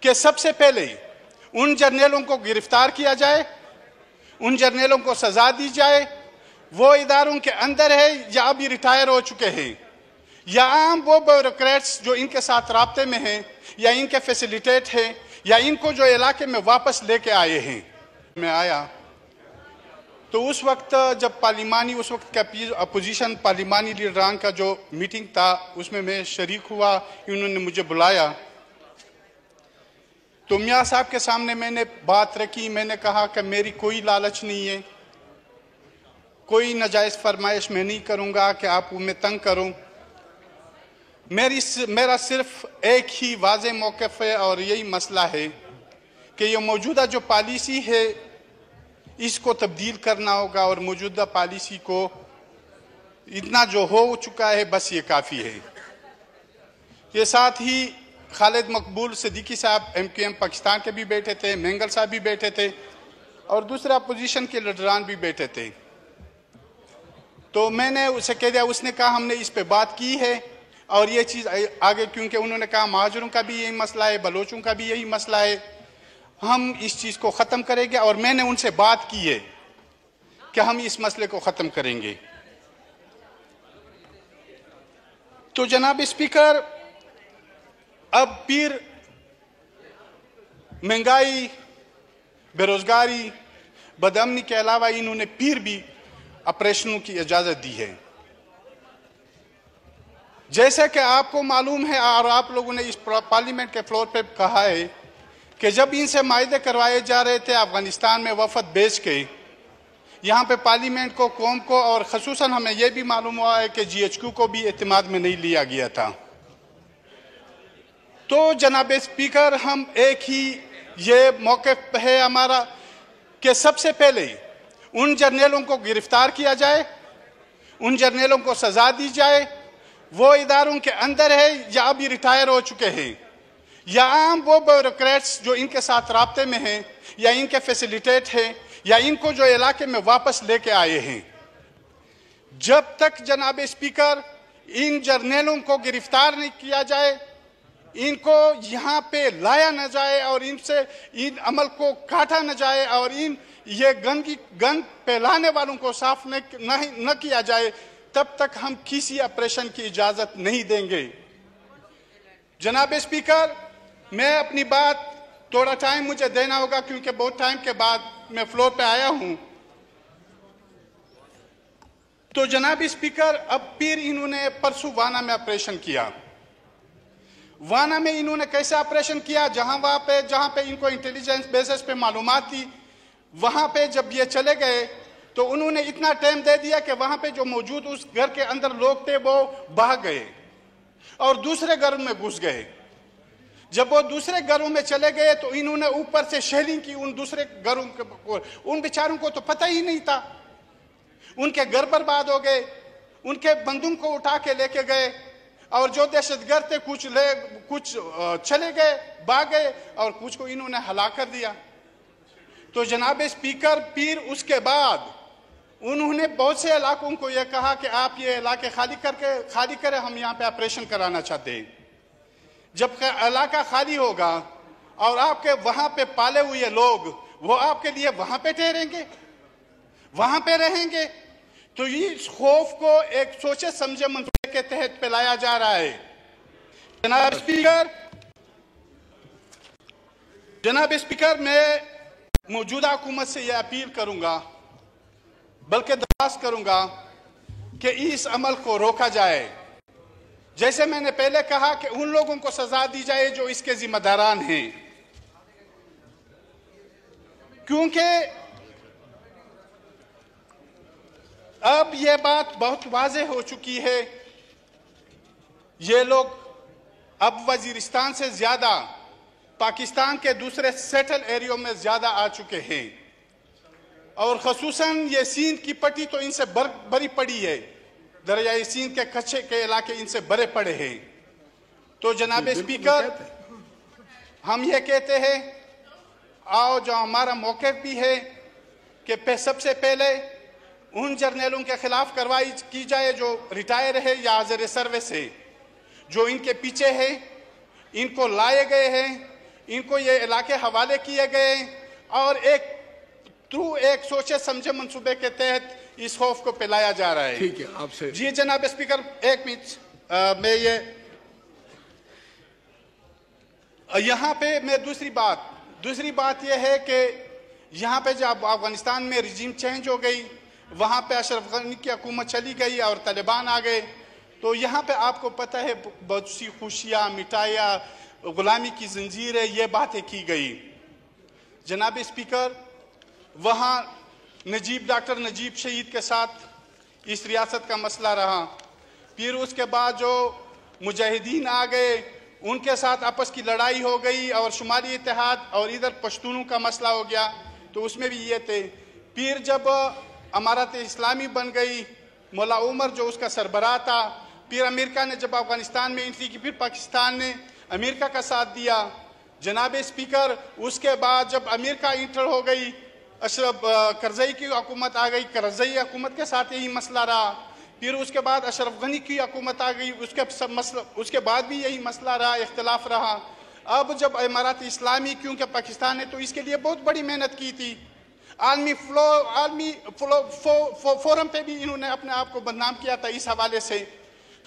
कि सबसे पहले उन जर्नलों को गिरफ्तार किया जाए, उन जर्नलों को सजा दी जाए, वो इदारों के अंदर है या अभी रिटायर हो चुके हैं, या आम वो ब्यूरोक्रेट्स जो इनके साथ राब्ते में हैं या इनके फैसिलिटेट हैं या इनको जो इलाके में वापस लेके आए हैं। मैं आया तो उस वक्त जब उस वक्त का अपोजिशन पार्लिमानी लीडरान का जो मीटिंग था उसमें मैं शरीक हुआ। इन्होंने मुझे बुलाया तो मियाँ साहब के सामने मैंने बात रखी। मैंने कहा कि मेरी कोई लालच नहीं है, कोई नाजायज़ फरमाइश मैं नहीं करूँगा कि आप मैं तंग करूँ। मेरा सिर्फ एक ही वाज़े मौक़िफ़ है और यही मसला है कि ये मौजूदा जो पॉलिसी है इसको तब्दील करना होगा और मौजूदा पॉलिसी को इतना जो हो चुका है बस ये काफ़ी है। ये साथ ही खालिद मकबूल सिद्दीकी साहब MQM पाकिस्तान के भी बैठे थे, मेंगल साहब भी बैठे थे और दूसरे अपोजिशन के लीडरान भी बैठे थे। तो मैंने उसे कह दिया, उसने कहा हमने इस पे बात की है और ये चीज़ आगे, क्योंकि उन्होंने कहा महाजरों का भी यही मसला है, बलोचों का भी यही मसला है, हम इस चीज़ को ख़त्म करेंगे। और मैंने उनसे बात की है कि हम इस मसले को ख़त्म करेंगे। तो जनाब स्पीकर, अब फिर महंगाई, बेरोजगारी, बदअमनी के अलावा इन्होंने फिर भी ऑपरेशनों की इजाज़त दी है। जैसे कि आपको मालूम है और आप लोगों ने इस पार्लियामेंट के फ्लोर पे कहा है कि जब इनसे मायदे करवाए जा रहे थे अफगानिस्तान में वफद भेज के, यहाँ पे पार्लियामेंट को, कौम को और ख़ुसूसन हमें यह भी मालूम हुआ है कि GHQ को भी एतमाद में नहीं लिया गया था। तो जनाब स्पीकर, हम एक ही ये मौक़िफ़ है हमारा कि सबसे पहले उन जर्नलों को गिरफ्तार किया जाए, उन जर्नलों को सजा दी जाए, वो इदारों के अंदर है या अभी रिटायर हो चुके हैं, या आम वो ब्यूरोक्रेट्स जो इनके साथ राब्ते में हैं या इनके फैसिलिटेट हैं या इनको जो इलाके में वापस लेके आए हैं। जब तक जनाब स्पीकर इन जर्नलों को गिरफ्तार नहीं किया जाए, इनको यहाँ पे लाया न जाए और इनसे इन अमल को काटा न जाए और ये गंद फैलाने वालों को साफ न किया जाए, तब तक हम किसी ऑपरेशन की इजाज़त नहीं देंगे। जनाब स्पीकर, मैं अपनी बात, थोड़ा टाइम मुझे देना होगा क्योंकि बहुत टाइम के बाद मैं फ्लोर पे आया हूं। तो जनाब स्पीकर, अब फिर इन्होंने परसों वाना में ऑपरेशन किया। वाना में इन्होंने कैसे ऑपरेशन किया? जहां पे इनको इंटेलिजेंस बेसिस पे मालूमात थी, वहां पे जब ये चले गए तो उन्होंने इतना टाइम दे दिया कि वहां पे जो मौजूद उस घर के अंदर लोग थे वो भाग गए और दूसरे घरों में घुस गए। जब वो दूसरे घरों में चले गए तो इन्होंने ऊपर से शेलिंग की उन दूसरे घरों के। उन बेचारों को तो पता ही नहीं था, उनके घर बर्बाद हो गए, उनके बंदूक को उठा के लेके गए और जो दहशतगर्द थे कुछ चले गए, भाग गए और कुछ को इन्होंने हलाक कर दिया। तो जनाब स्पीकर, फिर उसके बाद उन्होंने बहुत से इलाकों को यह कहा कि आप ये इलाके खाली करें, हम यहाँ पे ऑपरेशन कराना चाहते हैं। जब इलाका खाली होगा और आपके वहां पे पाले हुए लोग वो आपके लिए वहां पे ठहरेंगे, वहां पे रहेंगे। तो इस खौफ को एक सोचे समझे मंसूबे के तहत फैलाया जा रहा है। जनाब स्पीकर, मैं मौजूदा हुकूमत से यह अपील करूंगा, बल्कि दरख्वास्त करूंगा कि इस अमल को रोका जाए। जैसे मैंने पहले कहा कि उन लोगों को सजा दी जाए जो इसके जिम्मेदारान हैं, क्योंकि अब यह बात बहुत वाज़ेह हो चुकी है। ये लोग अब वजीरिस्तान से ज्यादा पाकिस्तान के दूसरे सेटल एरियो में ज्यादा आ चुके हैं और खसूसन ये सिंध की पट्टी तो इनसे भरी पड़ी है, दरियाई सिंध के कच्चे के इलाके इनसे भरे पड़े हैं। तो जनाब स्पीकर, हम ये कहते हैं, आओ जो हमारा मौक़िफ़ भी है कि सबसे पहले उन जर्नलों के खिलाफ कार्रवाई की जाए जो रिटायर है या हाजिर सर्विस है, जो इनके पीछे है, इनको लाए गए हैं, इनको ये इलाके हवाले किए गए और एक सोचे समझे मंसूबे के तहत इस खौफ को फैलाया जा रहा है। ठीक है, आपसे जी जनाब स्पीकर, एक मिनट मैं यहाँ पे मैं दूसरी बात यह है कि यहाँ पे जब अफगानिस्तान में रिजीम चेंज हो गई, वहाँ पे अशरफ गनी की हुकूमत चली गई और तालिबान आ गए, तो यहाँ पे आपको पता है बहुत सी खुशियाँ, मिठाइयाँ, गुलामी की जंजीरें, ये बातें की गई। जनाब स्पीकर, वहाँ डॉक्टर नजीब शहीद के साथ इस रियासत का मसला रहा, फिर उसके बाद जो मुजाहिदीन आ गए उनके साथ आपस की लड़ाई हो गई और शुमाली इत्तेहाद और इधर पश्तूनों का मसला हो गया, तो उसमें भी ये थे। फिर जब अमारत इस्लामी बन गई, मौला उमर जो उसका सरबराह था, फिर अमेरिका ने जब अफगानिस्तान में एंट्री की, फिर पाकिस्तान ने अमेरिका का साथ दिया। जनाब स्पीकर, उसके बाद जब अमेरिका इंटर हो गई, अशरफ करजई की हुकूमत आ गई, करजई हुकूमत के साथ यही मसला रहा। फिर उसके बाद अशरफ गनी की हुकूमत आ गई, उसके बाद भी यही मसला रहा, इख्तिलाफ रहा। अब जब इमारत इस्लामी, क्योंकि पाकिस्तान ने तो इसके लिए बहुत बड़ी मेहनत की थी, आलमी फोरम पे भी इन्होंने अपने आप को बदनाम किया था इस हवाले से,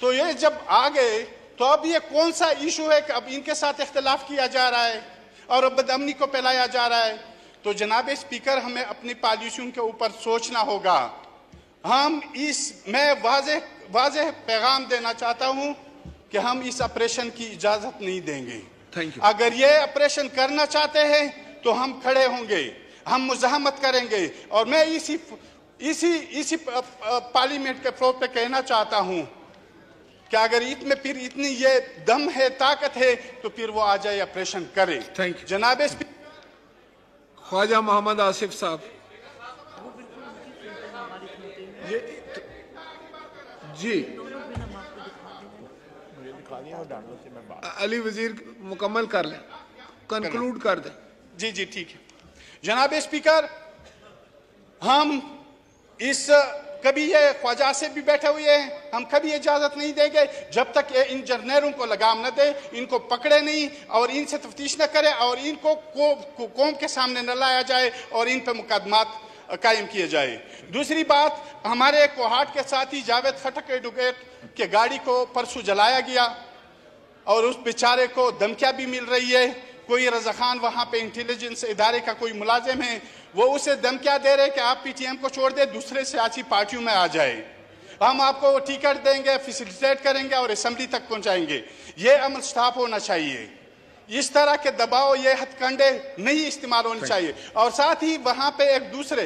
तो ये जब आ गए तो अब ये कौन सा इशू है कि अब इनके साथ इख्तिलाफ किया जा रहा है और अब बदअमनी को फैलाया जा रहा है। तो जनाब स्पीकर, हमें अपनी पॉलिसियों के ऊपर सोचना होगा। मैं वाज़ेह पैगाम देना चाहता हूं कि हम इस ऑपरेशन की इजाजत नहीं देंगे। Thank you. अगर ये ऑपरेशन करना चाहते हैं तो हम खड़े होंगे, हम मुज़ाहमत करेंगे। और मैं इसी पार्लियामेंट के फ्लोर पे कहना चाहता हूं कि अगर इसमें फिर इतनी ये दम है, ताकत है, तो फिर वो आ जाए, ऑपरेशन करे। Thank you. जनाब ख्वाजा मोहम्मद आसिफ साहब। जी अली वजीर मुकम्मल कर लें, कंक्लूड कर दें। जी जी ठीक है। जनाब स्पीकर, हम कभी ये ख्वाजा से भी बैठे हुए हैं, हम कभी इजाजत नहीं देंगे जब तक ये इन जर्नैलों को लगाम न दे, इनको पकड़े नहीं और इनसे तफ्तीश न करे और इनको कौम के सामने न लाया जाए और इन पर मुकदमात कायम किए जाए। दूसरी बात, हमारे कोहाट के साथी जावेद खटक एडवोकेट के गाड़ी को परसों जलाया गया और उस बेचारे को धमकियां भी मिल रही है। कोई रजा खान वहाँ पे इंटेलिजेंस इदारे का कोई मुलाजिम है, वो उसे धमकियां दे रहे कि आप पीटीएम को छोड़ दे, दूसरे सियासी पार्टियों में आ जाए, हम आपको टिकट देंगे, फैसिलिटेट करेंगे और असेंबली तक पहुंचाएंगे। ये अमल स्टॉप होना चाहिए। इस तरह के दबाव, ये हथकंडे नहीं इस्तेमाल होने चाहिए। और साथ ही वहाँ पे एक दूसरे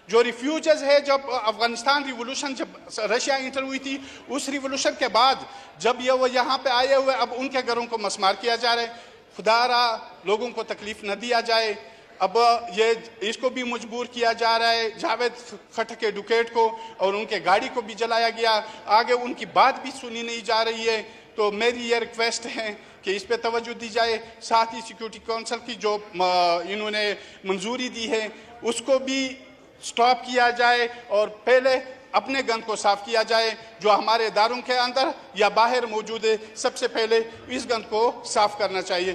जो रिफ्यूजर्स है, जब अफगानिस्तान रिवोल्यूशन, जब रशिया इंटर हुई थी, उस रिवोल्यूशन के बाद जब वो यहाँ पे आए हुए, अब उनके घरों को मसमार किया जा रहा है। खुदारा लोगों को तकलीफ न दिया जाए। अब ये इसको भी मजबूर किया जा रहा है, जावेद खटक एडवोकेट को, और उनके गाड़ी को भी जलाया गया। आगे उनकी बात भी सुनी नहीं जा रही है। तो मेरी ये रिक्वेस्ट है कि इस पे तवज्जो दी जाए। साथ ही सिक्योरिटी काउंसिल की जो इन्होंने मंजूरी दी है उसको भी स्टॉप किया जाए और पहले अपने गन को साफ किया जाए। जो हमारे इदारों के अंदर या बाहर मौजूद है, सबसे पहले इस गन को साफ करना चाहिए।